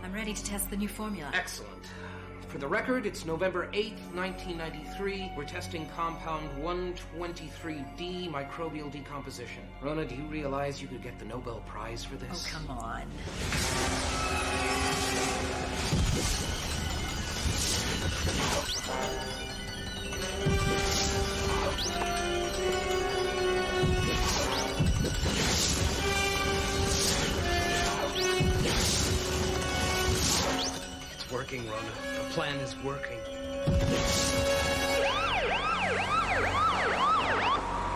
I'm ready to test the new formula. Excellent. For the record, it's November 8th, 1993. We're testing compound 123D, microbial decomposition. Rona, do you realize you could get the Nobel Prize for this? Oh, come on. It's working, Rona. The plan is working.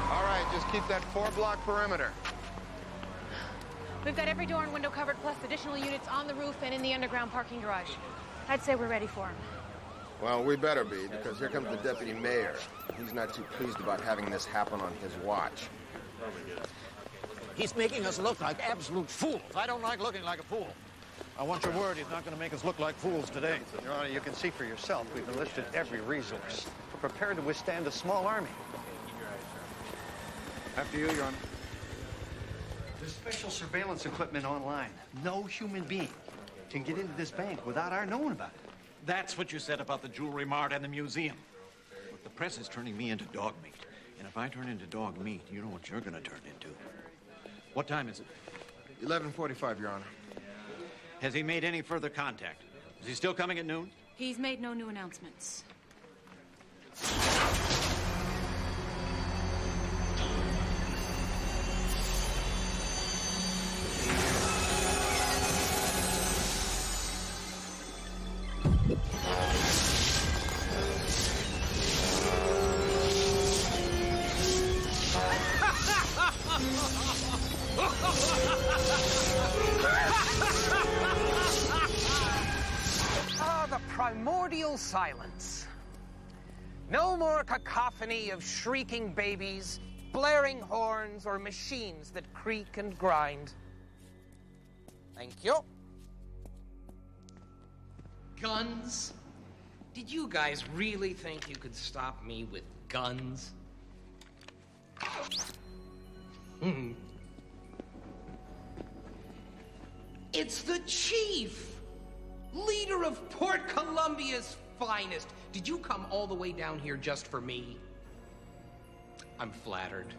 All right, just keep that 4-block perimeter. We've got every door and window covered, plus additional units on the roof and in the underground parking garage. I'd say we're ready for him. Well, we better be, because here comes the deputy mayor. He's not too pleased about having this happen on his watch. He's making us look like absolute fools. I don't like looking like a fool. I want your word he's not going to make us look like fools today. Your Honor, you can see for yourself we've enlisted every resource. We're prepared to withstand a small army. After you, Your Honor. There's special surveillance equipment online. No human being can get into this bank without our knowing about it. That's what you said about the jewelry mart and the museum. Look, the press is turning me into dog meat. And if I turn into dog meat, you know what you're going to turn into. What time is it? 11:45, Your Honor. Has he made any further contact? Is he still coming at noon? He's made no new announcements. The primordial silence. No more cacophony of shrieking babies, blaring horns, or machines that creak and grind. Thank you. Guns? Did you guys really think you could stop me with guns? It's the chief! Leader of Port Columbia's finest. Did you come all the way down here just for me? I'm flattered.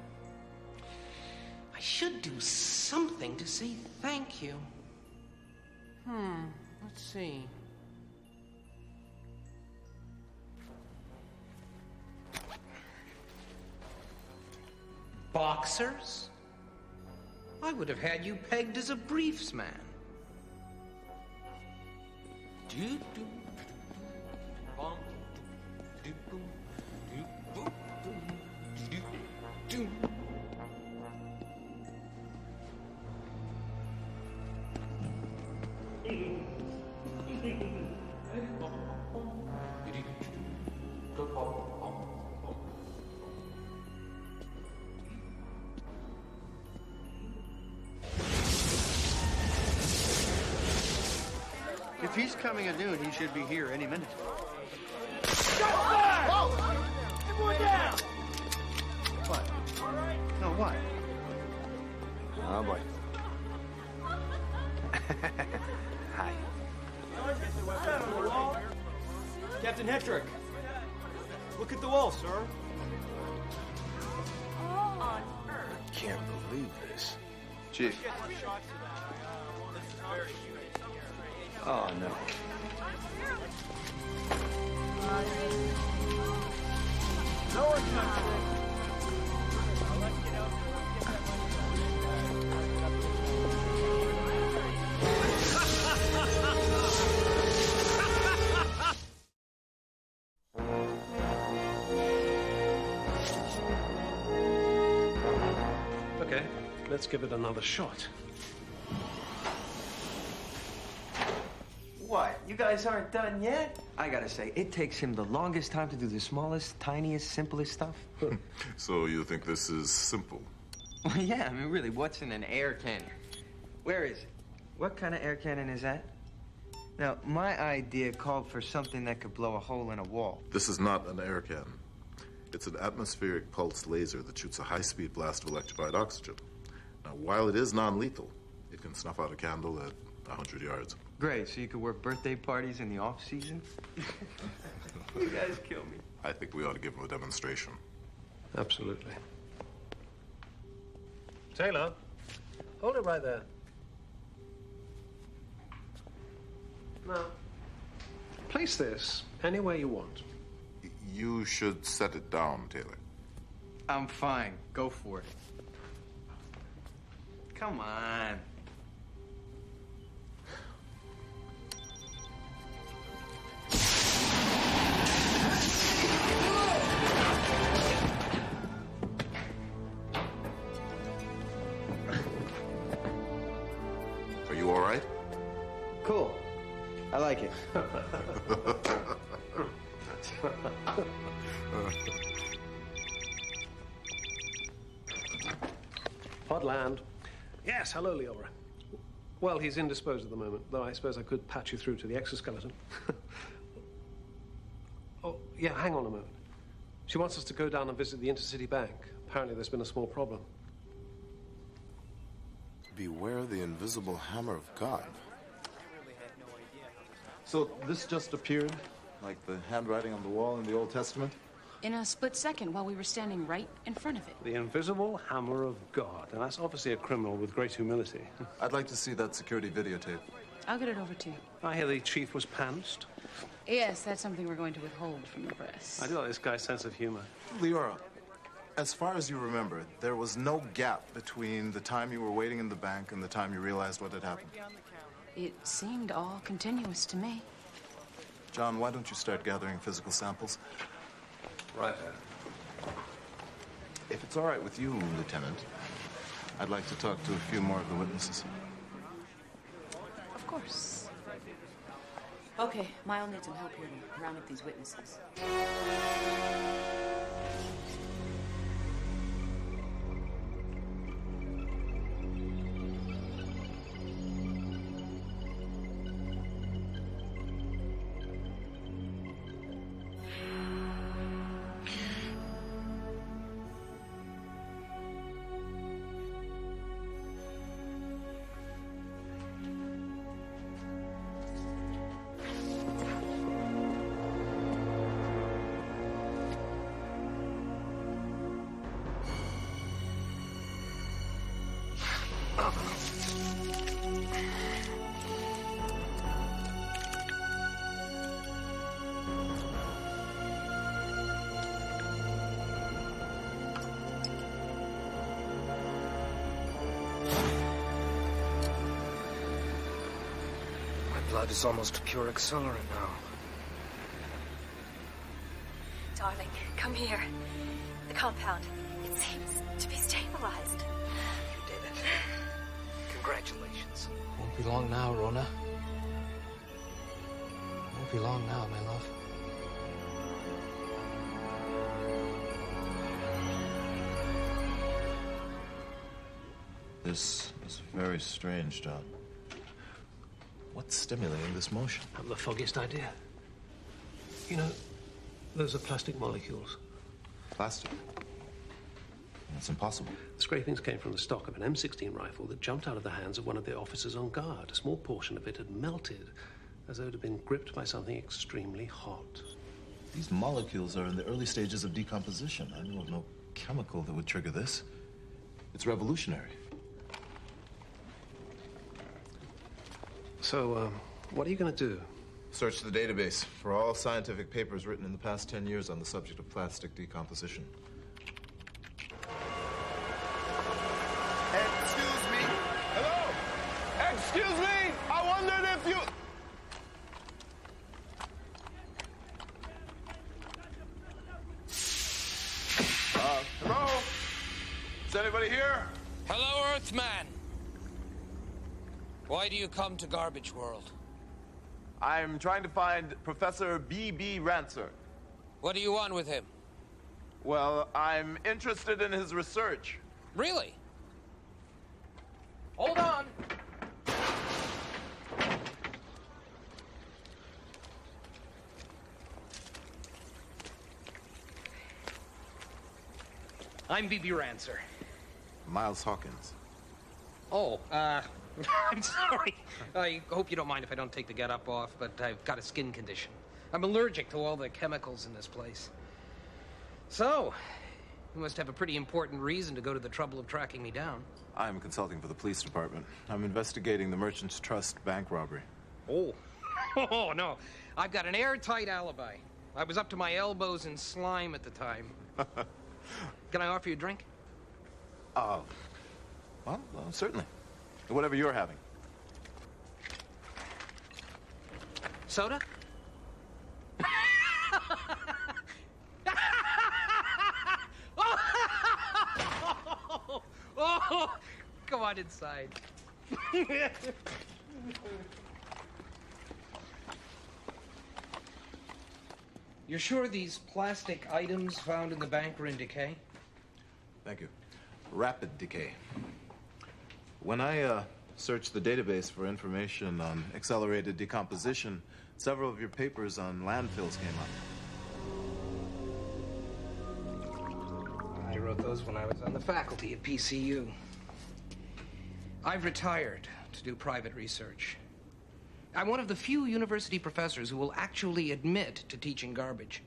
I should do something to say thank you. Let's see. Boxers? I would have had you pegged as a briefs man. If he's coming at noon, he should be here any minute. Everyone down! What? No, what? Oh, boy. Hi. Captain Hetrick, look at the wall, sir. Can't believe this. Chief. Oh, no. Okay, let's give it another shot. What? You guys aren't done yet? I gotta say, it takes him the longest time to do the smallest, tiniest, simplest stuff. So you think this is simple? Well, yeah, I mean, really, what's in an air cannon? Where is it? What kind of air cannon is that? Now, my idea called for something that could blow a hole in a wall. This is not an air cannon. It's an atmospheric pulse laser that shoots a high-speed blast of electrified oxygen. Now, while it is non-lethal, it can snuff out a candle at 100 yards. Great, so you could work birthday parties in the off-season? You guys kill me. I think we ought to give him a demonstration. Absolutely. Taylor, hold it right there. Now, place this anywhere you want. You should set it down, Taylor. I'm fine. Go for it. Come on. Are you all right? Cool. I like it. Podland. Yes, hello, Leora. Well, he's indisposed at the moment, though I suppose I could patch you through to the exoskeleton. Oh, yeah, hang on a moment. She wants us to go down and visit the Intercity Bank. Apparently there's been a small problem. Beware the invisible hammer of God. So this just appeared? Like the handwriting on the wall in the Old Testament? In a split second while we were standing right in front of it. The invisible hammer of God. And that's obviously a criminal with great humility. I'd like to see that security videotape. I'll get it over to you. I hear the chief was pantsed. Yes, that's something we're going to withhold from the press. I do like this guy's sense of humor. Leora, as far as you remember, there was no gap between the time you were waiting in the bank and the time you realized what had happened. It seemed all continuous to me. John, why don't you start gathering physical samples? Right. If it's all right with you, Lieutenant, I'd like to talk to a few more of the witnesses. Of course. Okay, Miles needs some help here to round up these witnesses. Blood is almost pure accelerant now. Darling, come here. The compound. It seems to be stabilized. You did it. Congratulations. Won't be long now, Rona. Won't be long now, my love. This is very strange, John. What's stimulating this motion? I have the foggiest idea. You know, those are plastic molecules. Plastic? That's impossible. The scrapings came from the stock of an M16 rifle that jumped out of the hands of one of the officers on guard. A small portion of it had melted, as though it had been gripped by something extremely hot. These molecules are in the early stages of decomposition. I know of no chemical that would trigger this. It's revolutionary. So, what are you going to do? Search the database for all scientific papers written in the past 10 years on the subject of plastic decomposition. Excuse me. Hello? Excuse me. I wondered if you... Hello? Is anybody here? Hello, Earthman. Why do you come to Garbage World? I'm trying to find Professor B.B. Rancer. What do you want with him? Well, I'm interested in his research. Really? Hold on. I'm B.B. Rancer. Miles Hawkins. Oh, I'm sorry. I hope you don't mind if I don't take the getup off, but I've got a skin condition. I'm allergic to all the chemicals in this place. So, you must have a pretty important reason to go to the trouble of tracking me down. I'm consulting for the police department. I'm investigating the Merchants Trust bank robbery. Oh. Oh, no. I've got an airtight alibi. I was up to my elbows in slime at the time. Can I offer you a drink? Well, certainly. Whatever you're having. Soda? Oh, come on inside. You're sure these plastic items found in the bank were in decay? Thank you. Rapid decay. When I searched the database for information on accelerated decomposition, several of your papers on landfills came up. I wrote those when I was on the faculty at PCU. I've retired to do private research. I'm one of the few university professors who will actually admit to teaching garbage.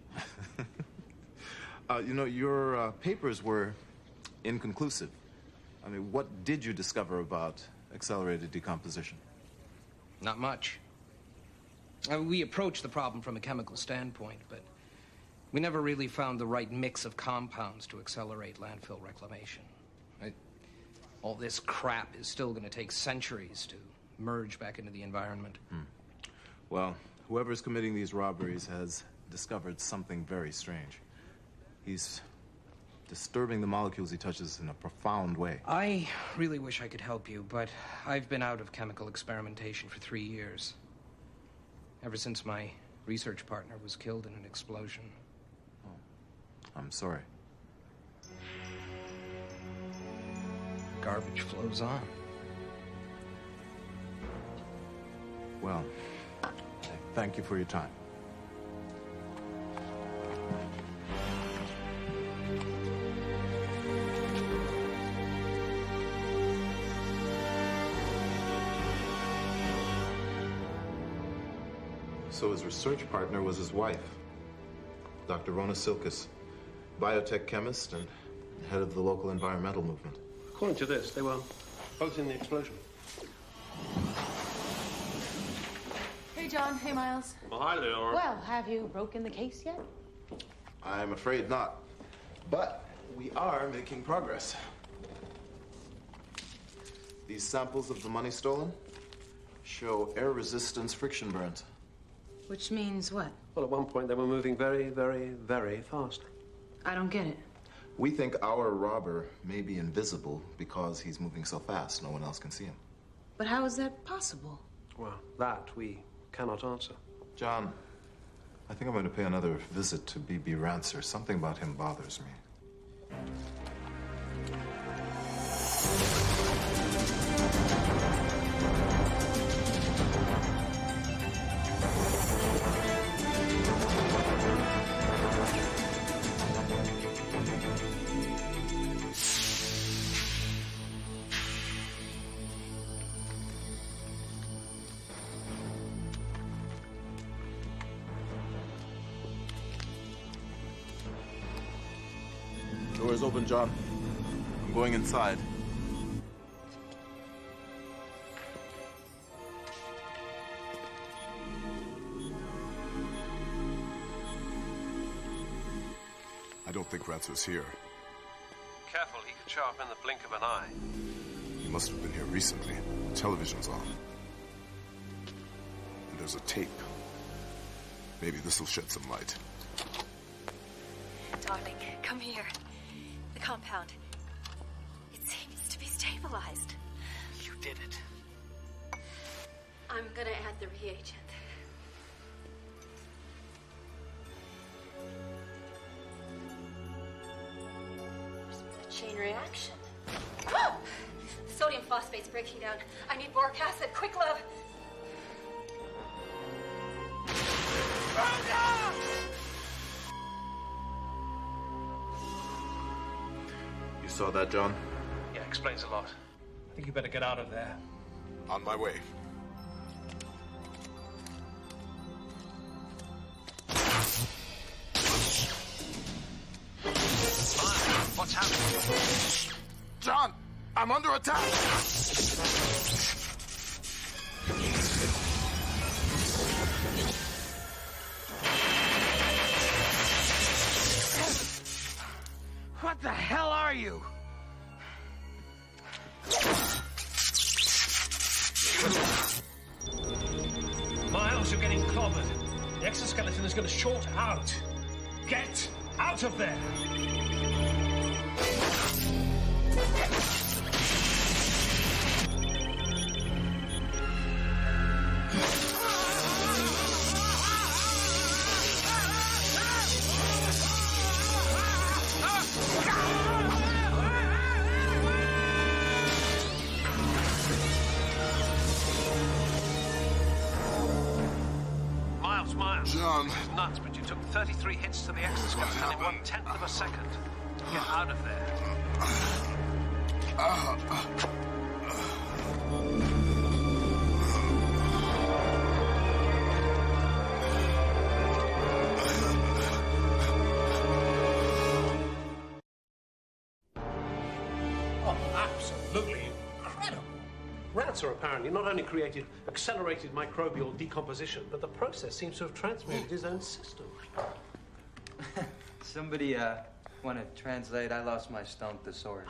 You know, your papers were inconclusive. I mean, what did you discover about accelerated decomposition? Not much. We approached the problem from a chemical standpoint, but we never really found the right mix of compounds to accelerate landfill reclamation. All this crap is still going to take centuries to merge back into the environment. Well, whoever's committing these robberies has discovered something very strange. He's disturbing the molecules he touches in a profound way. I really wish I could help you, but I've been out of chemical experimentation for 3 years. Ever since my research partner was killed in an explosion. Oh, I'm sorry. Garbage flows on. Well, thank you for your time. So his research partner was his wife, Dr. Rona Silkis, biotech chemist and head of the local environmental movement. According to this, they were both in the explosion. Hey, John. Hey, Miles. Well, hi, Leora. Well, have you broken the case yet? I'm afraid not. But we are making progress. These samples of the money stolen show air resistance friction burns. Which means what? Well, at one point they were moving very, very, very fast. I don't get it. We think our robber may be invisible because he's moving so fast no one else can see him. But how is that possible? Well, that we cannot answer. John, I think I'm going to pay another visit to B.B. Rancer. Something about him bothers me. Door's open, John. I'm going inside. I don't think Rancer's here. Careful, he could show up in the blink of an eye. He must have been here recently. The television's on. And there's a tape. Maybe this will shed some light. Darling, come here. The compound. It seems to be stabilized. You did it. I'm gonna add the reagent. There's a chain reaction. Sodium phosphate's breaking down. I need boric acid. Quick, love. You saw that, John? Yeah, explains a lot. think you better get out of there. On my way. What's happening? John, I'm under attack! What the hell are you? Miles, you're getting clobbered. The exoskeleton is going to short out. Get out of there! Miles. John. This is nuts, but you took 33 hits to the exoskeleton in 1/10 of a second. Get out of there. Oh, absolutely incredible. Rats are apparently not only created accelerated microbial decomposition, but the process seems to have transmitted his own system. Somebody, want to translate? I lost my stomach thesaurus.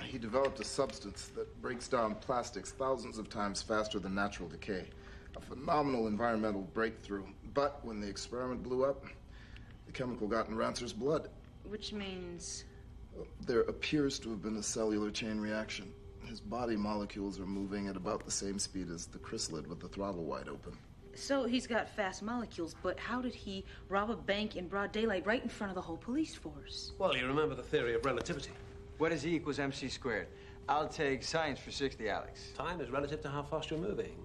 He developed a substance that breaks down plastics thousands of times faster than natural decay. A phenomenal environmental breakthrough. But when the experiment blew up, the chemical got in Rancer's blood. Which means? There appears to have been a cellular chain reaction. His body molecules are moving at about the same speed as the chrysalid with the throttle wide open. So he's got fast molecules, but how did he rob a bank in broad daylight right in front of the whole police force? Well, you remember the theory of relativity. What is E equals MC squared? I'll take science for 60, Alex. Time is relative to how fast you're moving.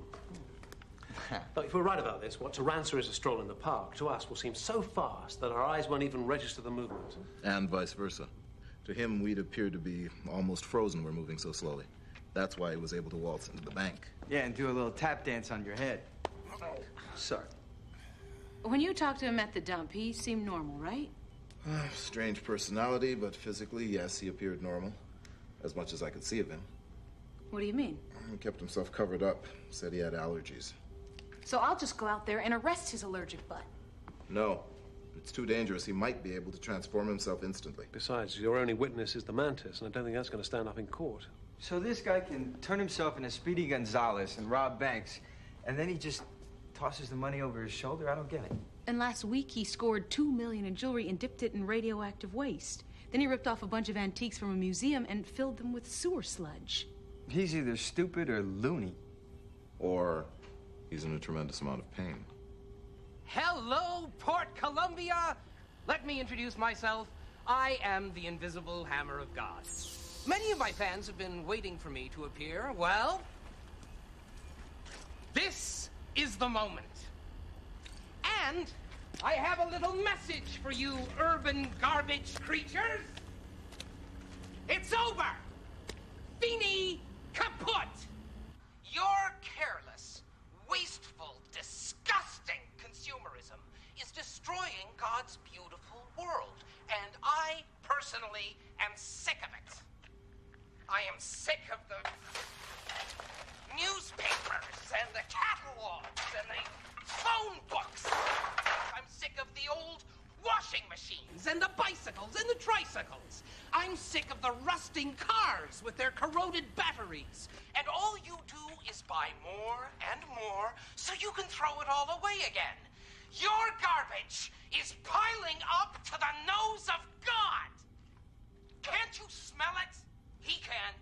Look, if we're right about this, what to Rancer is a stroll in the park, to us will seem so fast that our eyes won't even register the movement. And vice versa. To him, we'd appear to be almost frozen. We're moving so slowly. That's why he was able to waltz into the bank. Yeah, and do a little tap dance on your head. Sorry. When you talked to him at the dump, he seemed normal, right? Strange personality, but physically, yes, he appeared normal. As much as I could see of him. What do you mean? He kept himself covered up. Said he had allergies. So I'll just go out there and arrest his allergic butt. No. It's too dangerous. He might be able to transform himself instantly. Besides, your only witness is the Mantis, and I don't think that's going to stand up in court. So this guy can turn himself into Speedy Gonzales and rob banks, and then he just tosses the money over his shoulder? I don't get it. And last week he scored $2 million in jewelry and dipped it in radioactive waste. Then he ripped off a bunch of antiques from a museum and filled them with sewer sludge. He's either stupid or loony. Or he's in a tremendous amount of pain. Hello, Port Columbia! Let me introduce myself. I am the Invisible Hammer of God. Many of my fans have been waiting for me to appear. Well, this is the moment. And I have a little message for you urban garbage creatures. It's over. Fini kaput. Your careless, wasteful, disgusting consumerism is destroying God's beautiful world. And I, personally, am sick of it. I am sick of the newspapers and the catalogs and the phone books. I'm sick of the old washing machines and the bicycles and the tricycles. I'm sick of the rusting cars with their corroded batteries. And all you do is buy more and more so you can throw it all away again. Your garbage is piling up to the nose of God. Can't you smell it? He can.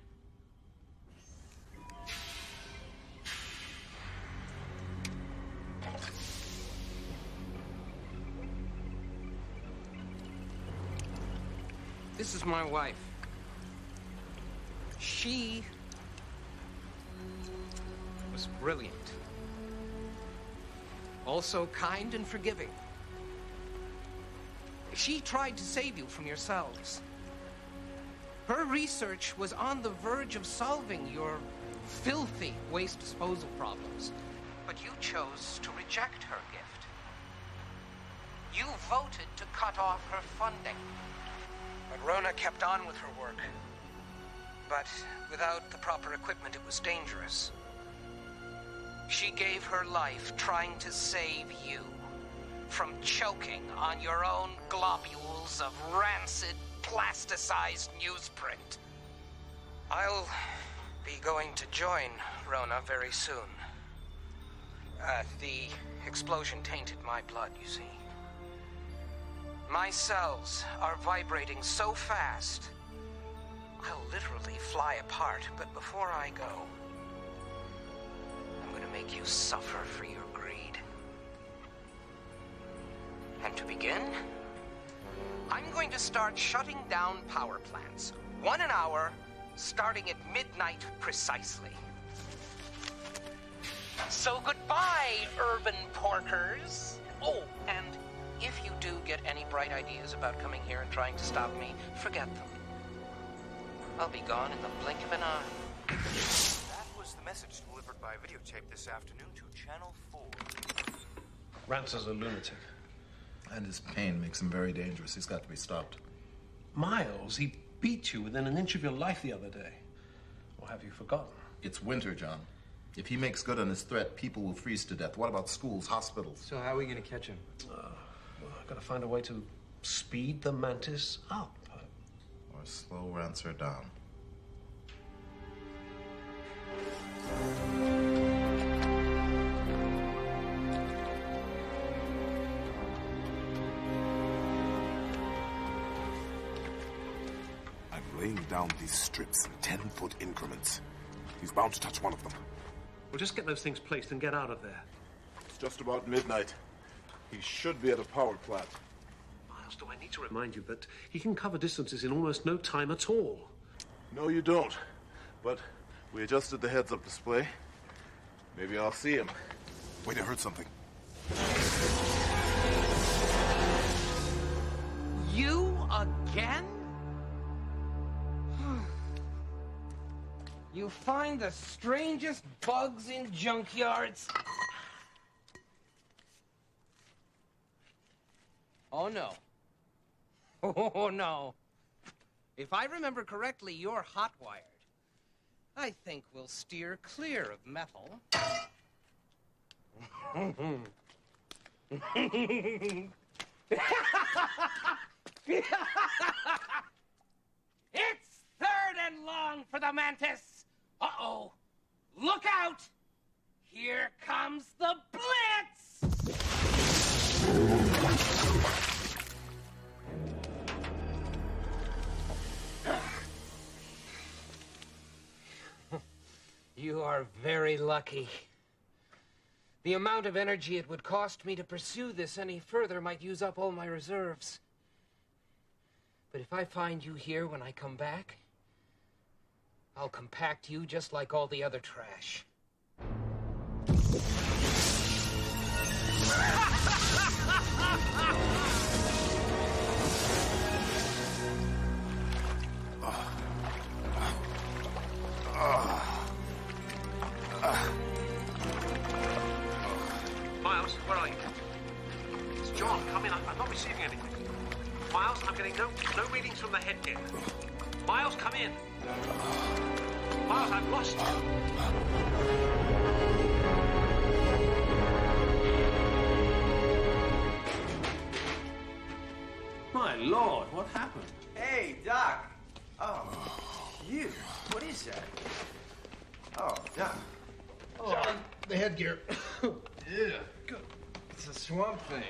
This is my wife. She was brilliant. Also kind and forgiving. She tried to save you from yourselves. Her research was on the verge of solving your filthy waste disposal problems. But you chose to reject her gift. You voted to cut off her funding. But Rona kept on with her work. But without the proper equipment, it was dangerous. She gave her life trying to save you from choking on your own globules of rancid, plasticized newsprint. I'll be going to join Rona very soon. The explosion tainted my blood, you see. My cells are vibrating so fast, I'll literally fly apart. But before I go, I'm going to make you suffer for your greed. And to begin, I'm going to start shutting down power plants. 1 an hour, starting at midnight precisely. So goodbye, urban porkers. Oh, and if you do get any bright ideas about coming here and trying to stop me, forget them. I'll be gone in the blink of an eye. That was the message delivered by videotape this afternoon to Channel 4. Ransom's a lunatic. And his pain makes him very dangerous. He's got to be stopped. Miles, he beat you within an inch of your life the other day. Or have you forgotten? It's winter, John. If he makes good on his threat, people will freeze to death. What about schools, hospitals? So how are we going to catch him? Well, I've got to find a way to speed the Mantis up. Or slow Rancer down. I'm laying down these strips in 10-foot increments. He's bound to touch one of them. We'll just get those things placed and get out of there. It's just about midnight. He should be at a power plant. Miles, do I need to remind you that he can cover distances in almost no time at all? No, you don't. But we adjusted the heads-up display. Maybe I'll see him. Wait, I heard something. You again? You find the strangest bugs in junkyards. Oh, no. Oh, no. If I remember correctly, you're hot-wired. I think we'll steer clear of metal. It's third and long for the Mantis. Uh-oh. Look out! Here comes the Blitz! You are very lucky. The amount of energy it would cost me to pursue this any further might use up all my reserves. But if I find you here when I come back, I'll compact you just like all the other trash. Miles, where are you? It's John. Come in. I'm not receiving anything. Miles, I'm getting no readings from the headgear. Miles, come in. Miles, I've lost you. My Lord, what happened? Hey, Doc. Oh, you. What is that? Oh, Doc. Oh, John, the headgear. Yeah, good. It's a swamp thing.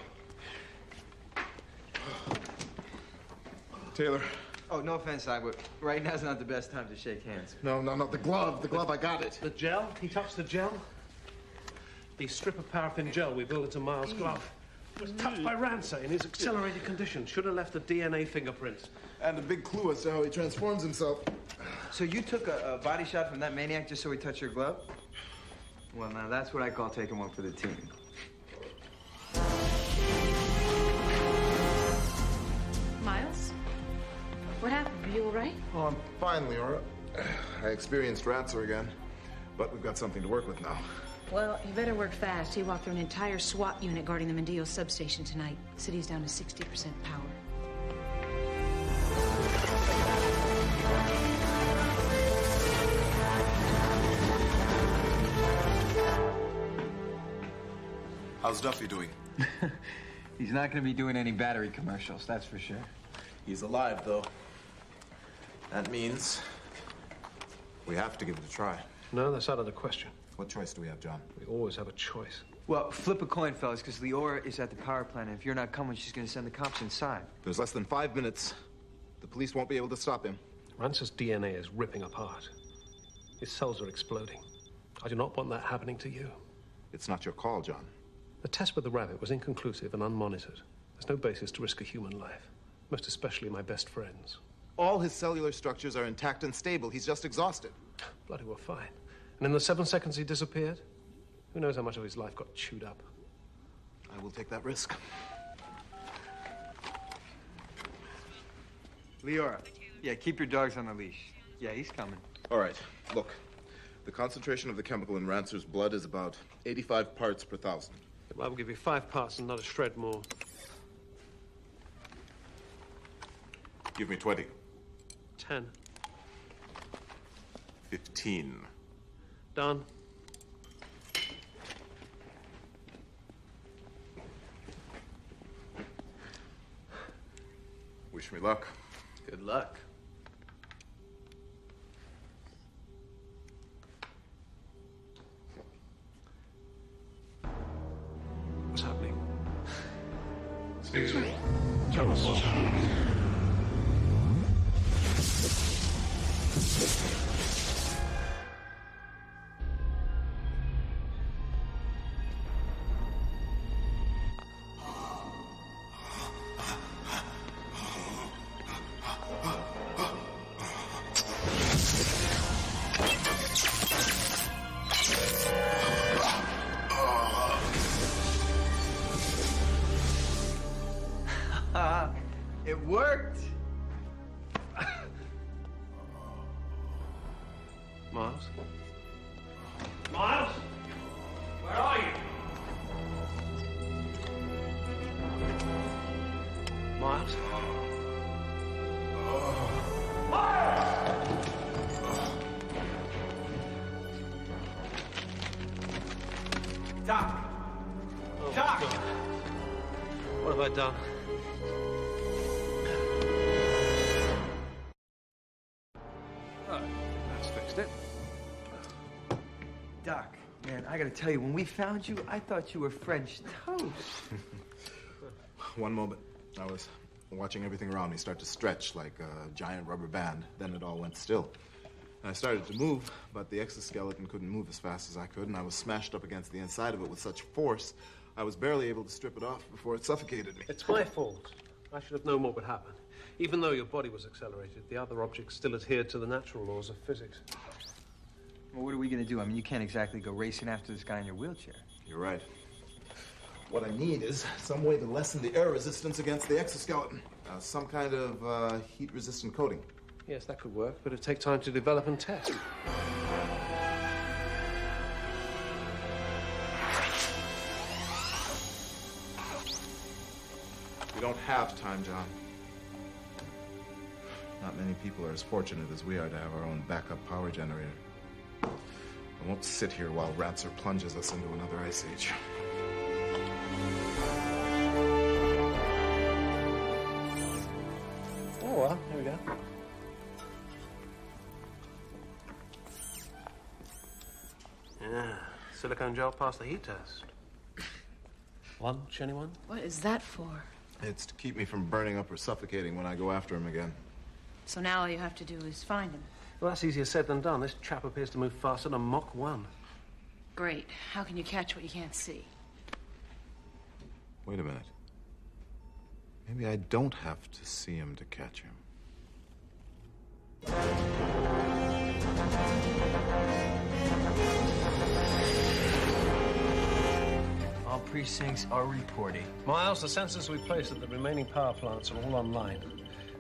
Taylor. Oh, no offense, Doc, but right now's not the best time to shake hands. No, the glove. The glove, I got it. The gel? He touched the gel? The strip of paraffin gel we built into Miles' glove. It was touched by Rancer in his accelerated condition. Should have left a DNA fingerprint. And a big clue as to how he transforms himself. So you took a body shot from that maniac just so he touched your glove? Well, now that's what I call taking one for the team. Miles? What happened? Are you all right? Oh, I'm fine, Leora. I experienced Ratzer again, but we've got something to work with now. Well, you better work fast. He walked through an entire SWAT unit guarding the M.A.N.T.I.S substation tonight. The city's down to 60% power. How's Duffy doing? He's not going to be doing any battery commercials, that's for sure. He's alive, though. That means we have to give it a try. No, that's out of the question. What choice do we have, John? We always have a choice. Well, flip a coin, fellas, because Leora is at the power plant, and if you're not coming, she's going to send the cops inside. There's less than 5 minutes. The police won't be able to stop him. Rancer's DNA is ripping apart. His cells are exploding. I do not want that happening to you. It's not your call, John. The test with the rabbit was inconclusive and unmonitored. There's no basis to risk a human life, most especially my best friend's. All his cellular structures are intact and stable. He's just exhausted. Bloody well fine. And in the 7 seconds he disappeared, who knows how much of his life got chewed up. I will take that risk. Leora, yeah, keep your dogs on the leash. Yeah, he's coming. All right, look. The concentration of the chemical in Rancer's blood is about 85 parts per thousand. I will give you 5 parts and not a shred more. Give me 20. 10. 15. Done. Wish me luck. Good luck. What's happening? Speak to me. Tell us what's happening. It worked! Miles? Miles? Where are you? Miles? Doc! Oh, Doc! God. What have I done? Oh, that's fixed it. Doc, man, I gotta tell you, when we found you, I thought you were French toast. One moment. I was watching everything around me start to stretch like a giant rubber band. Then it all went still. And I started to move, but the exoskeleton couldn't move as fast as I could, and I was smashed up against the inside of it with such force, I was barely able to strip it off before it suffocated me. It's my fault. I should have known what would happen. Even though your body was accelerated, the other objects still adhered to the natural laws of physics. Well, what are we gonna do? I mean, you can't exactly go racing after this guy in your wheelchair. You're right. What I need is some way to lessen the air resistance against the exoskeleton. Some kind of heat-resistant coating. Yes, that could work, but it'd take time to develop and test. We don't have time, John. Not many people are as fortunate as we are to have our own backup power generator. I won't sit here while Rancer plunges us into another ice age. Oh, well, here we go. Yeah, silicone gel passed the heat test. Lunch, anyone? What is that for? It's to keep me from burning up or suffocating when I go after him again. So now all you have to do is find him. Well, that's easier said than done. This chap appears to move faster than Mach 1. Great. How can you catch what you can't see? Wait a minute. Maybe I don't have to see him to catch him. All precincts are reporting. Miles, the sensors we placed at the remaining power plants are all online.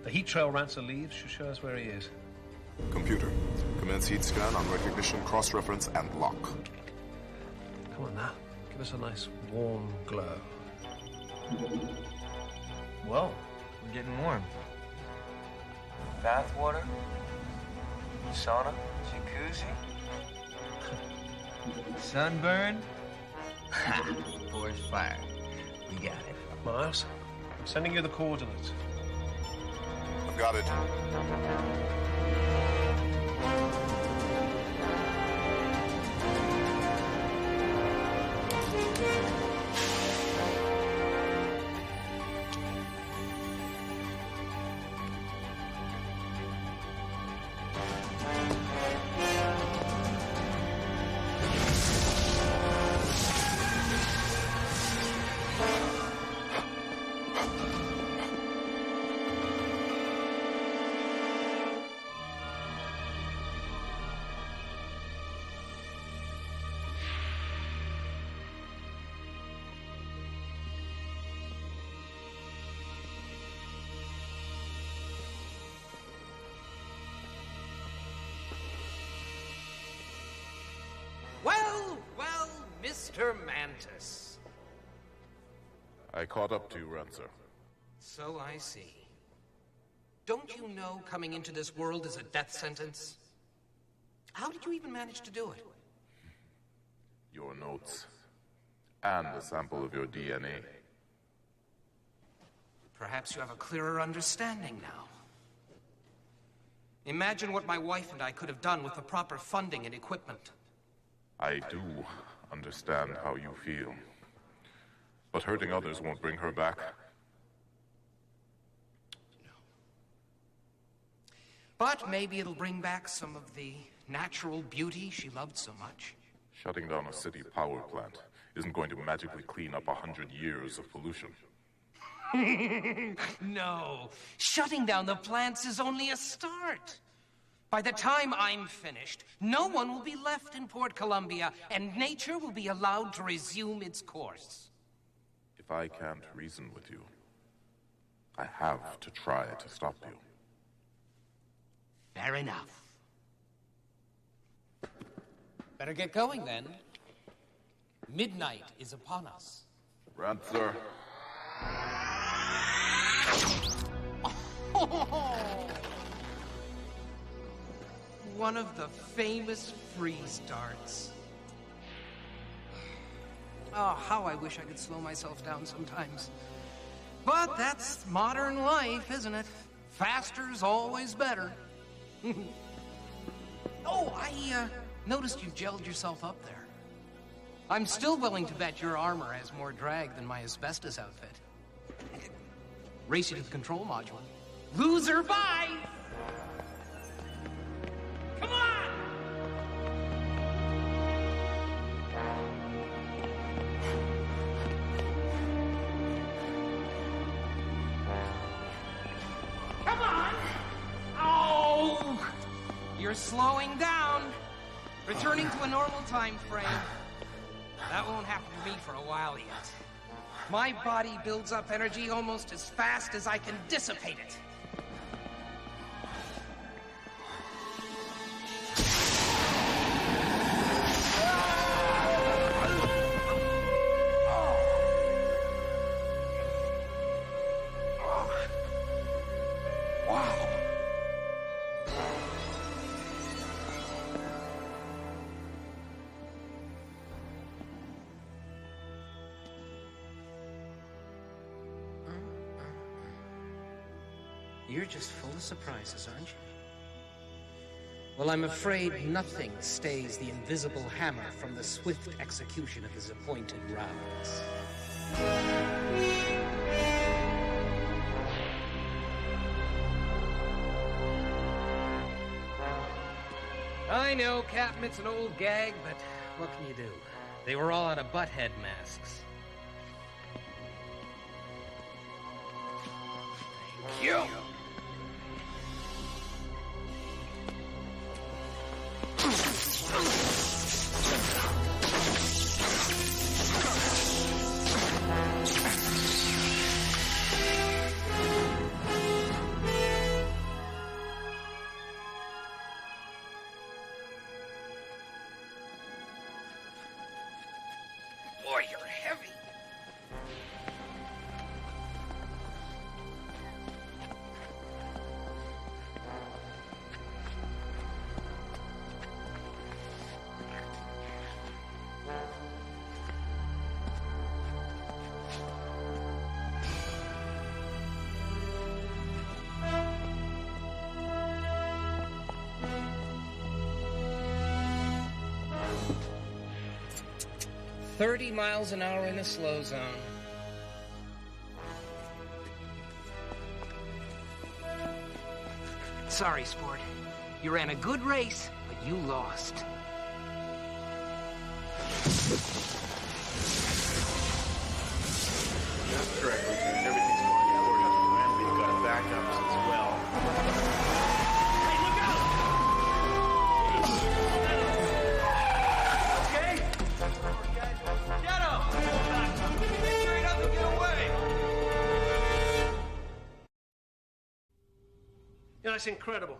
The heat trail Rancer leaves should show us where he is. Computer, commence heat scan on recognition, cross-reference, and lock. Come on now. Give us a nice warm glow. Whoa, we're getting warm. Bath water, sauna, jacuzzi, sunburn. Ha! Forest fire. We got it. Miles, I'm sending you the coordinates. I've got it. Well, Mr. Mantis. I caught up to you, Rancer. So I see. Don't you know coming into this world is a death sentence? How did you even manage to do it? Your notes. And a sample of your DNA. Perhaps you have a clearer understanding now. Imagine what my wife and I could have done with the proper funding and equipment. I do understand how you feel. But hurting others won't bring her back. No. But maybe it'll bring back some of the natural beauty she loved so much. Shutting down a city power plant isn't going to magically clean up 100 years of pollution. No. Shutting down the plants is only a start. By the time I'm finished, no one will be left in Port Columbia, and nature will be allowed to resume its course. If I can't reason with you, I have to try to stop you. Fair enough. Better get going, then. Midnight is upon us. Rancer. One of the famous freeze darts. Oh, how I wish I could slow myself down sometimes. But that's modern life, isn't it? Faster's always better. Oh, I noticed you gelled yourself up there. I'm still willing to bet your armor has more drag than my asbestos outfit. Race you to the control module. Loser, bye! Come on! Come on! Oh! You're slowing down. Returning to a normal time frame. That won't happen to me for a while yet. My body builds up energy almost as fast as I can dissipate it. You're just full of surprises, aren't you? Well, I'm afraid nothing stays the invisible hammer from the swift execution of his appointed rounds. I know, Captain, it's an old gag, but what can you do? They were all out of butthead masks. Thank you! Boy, you're heavy. $30 miles an hour in the slow zone. Sorry, sport. You ran a good race, but you lost. That's correct, Lieutenant. Everything's going according to plan. We've got backups as well. Hey, look out! Okay? Get him! Make sure he doesn't get away! Yeah, it's incredible.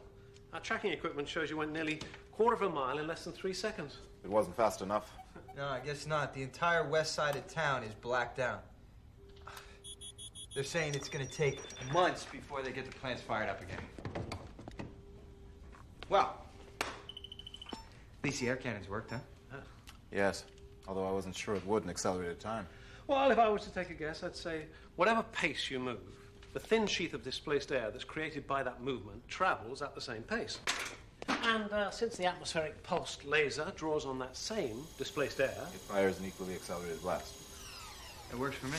Our tracking equipment shows you went nearly a quarter of a mile in less than 3 seconds. It wasn't fast enough. No, I guess not. The entire west side of town is blacked out. They're saying it's going to take months before they get the plants fired up again. Well, at least the air cannons worked, huh? Yes, although I wasn't sure it would in accelerated time. Well, if I was to take a guess, I'd say whatever pace you move, the thin sheath of displaced air that's created by that movement travels at the same pace. And since the atmospheric pulsed laser draws on that same displaced air... It fires an equally accelerated blast. It works for me.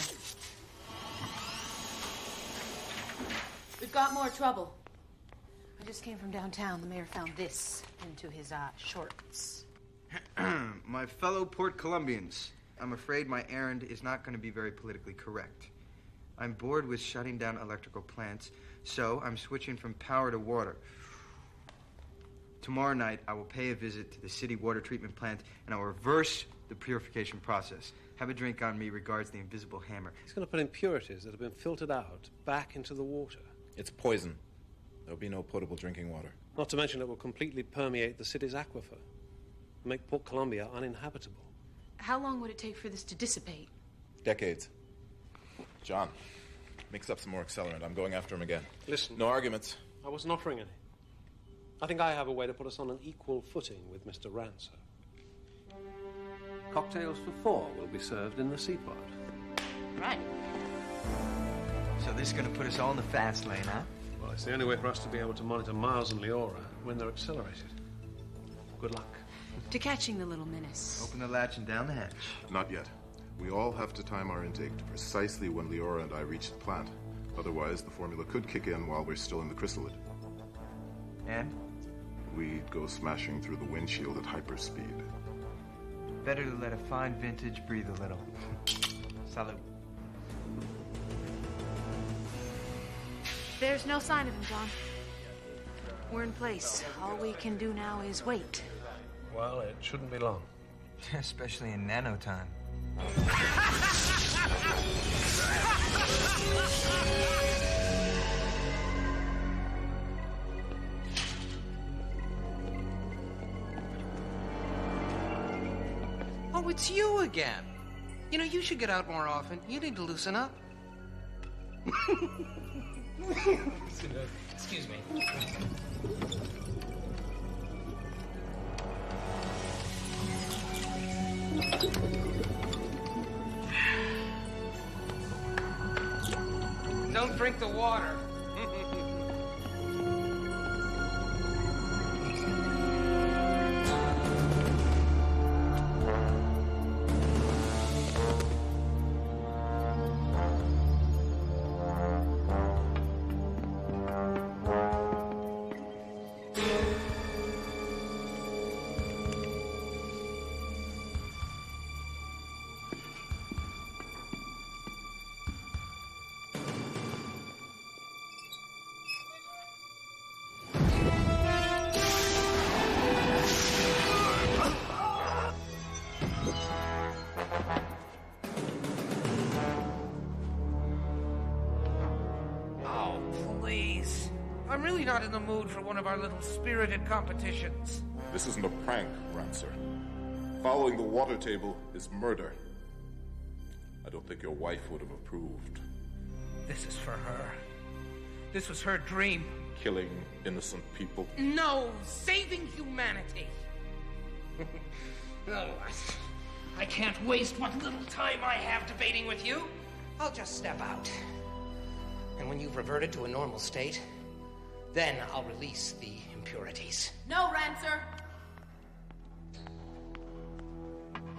We've got more trouble. I just came from downtown. The mayor found this into his shorts. My fellow Port Columbians, I'm afraid my errand is not going to be very politically correct. I'm bored with shutting down electrical plants, so I'm switching from power to water. Tomorrow night, I will pay a visit to the city water treatment plant, and I will reverse the purification process. Have a drink on me, regards the invisible hammer. He's going to put impurities that have been filtered out back into the water. It's poison. There'll be no potable drinking water. Not to mention it will completely permeate the city's aquifer, make Port Columbia uninhabitable. How long would it take for this to dissipate? Decades. John, mix up some more accelerant. I'm going after him again. Listen. No arguments. I wasn't offering any. I think I have a way to put us on an equal footing with Mr. Rancer. Cocktails for 4 will be served in the seaport. Right. So this is going to put us all in the fast lane, huh? Well, it's the only way for us to be able to monitor Miles and Leora when they're accelerated. Good luck. To catching the little menace. Open the latch and down the hatch. Not yet. We all have to time our intake to precisely when Leora and I reach the plant. Otherwise, the formula could kick in while we're still in the chrysalid. And? We'd go smashing through the windshield at hyperspeed. Better to let a fine vintage breathe a little. Salud. There's no sign of him, John. We're in place. All we can do now is wait. Well, it shouldn't be long. Especially in nanotime. Oh, it's you again. You know, you should get out more often. You need to loosen up. Excuse me. Don't drink the water. I'm really not in the mood for one of our little spirited competitions. This isn't a prank, Rancer. Following the water table is murder. I don't think your wife would have approved. This is for her. This was her dream. Killing innocent people. No, saving humanity. No, I can't waste what little time I have debating with you. I'll just step out. And when you've reverted to a normal state, then I'll release the impurities. No, Rancer.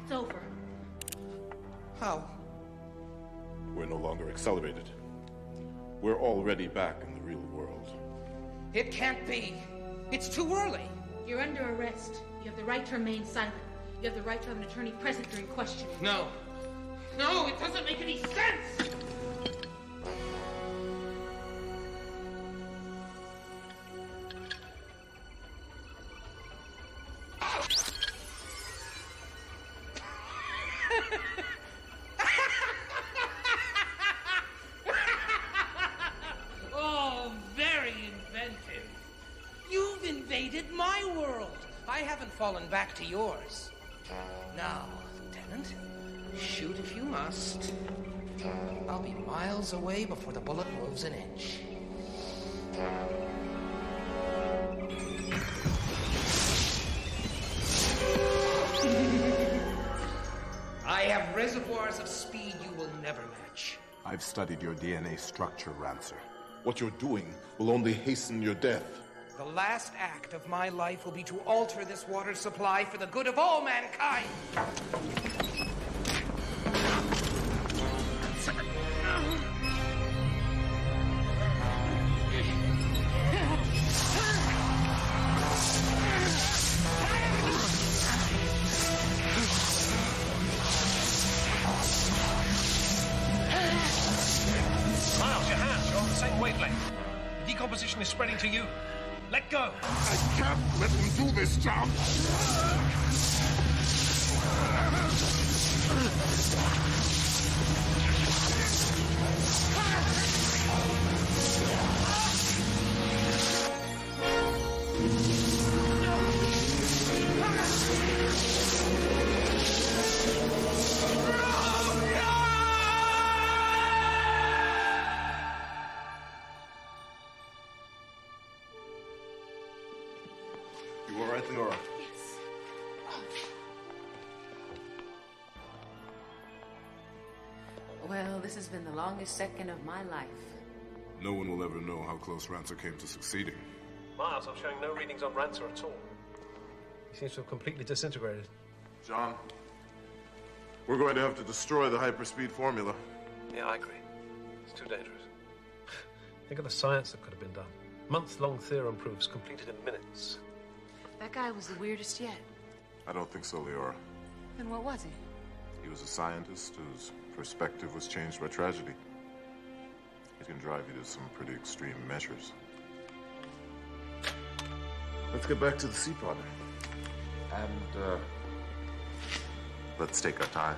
It's over. How? We're no longer accelerated. We're already back in the real world. It can't be. It's too early. You're under arrest. You have the right to remain silent. You have the right to have an attorney present during questioning. No. No, it doesn't make any sense! Oh, very inventive. You've invaded my world. I haven't fallen back to yours. Now, Lieutenant, shoot if you must. I'll be miles away before the bullet moves an inch. I have reservoirs of speed you will never match. I've studied your DNA structure, Rancer. What you're doing will only hasten your death. The last act of my life will be to alter this water supply for the good of all mankind. Miles, your hands, you're on the same wavelength. The decomposition is spreading to you. Let go. I can't let him do this, John. You all right, Leora? Yes. Well, this has been the longest second of my life. No one will ever know how close Rancer came to succeeding. Miles, I'm showing no readings on Rancer at all. He seems to have completely disintegrated. John, we're going to have to destroy the hyperspeed formula. Yeah, I agree. It's too dangerous. Think of the science that could have been done. Month-long theorem proofs completed in minutes. That guy was the weirdest yet. I don't think so, Leora. Then what was he? He was a scientist whose perspective was changed by tragedy. He can drive you to some pretty extreme measures. Let's get back to the sea pod. And, let's take our time.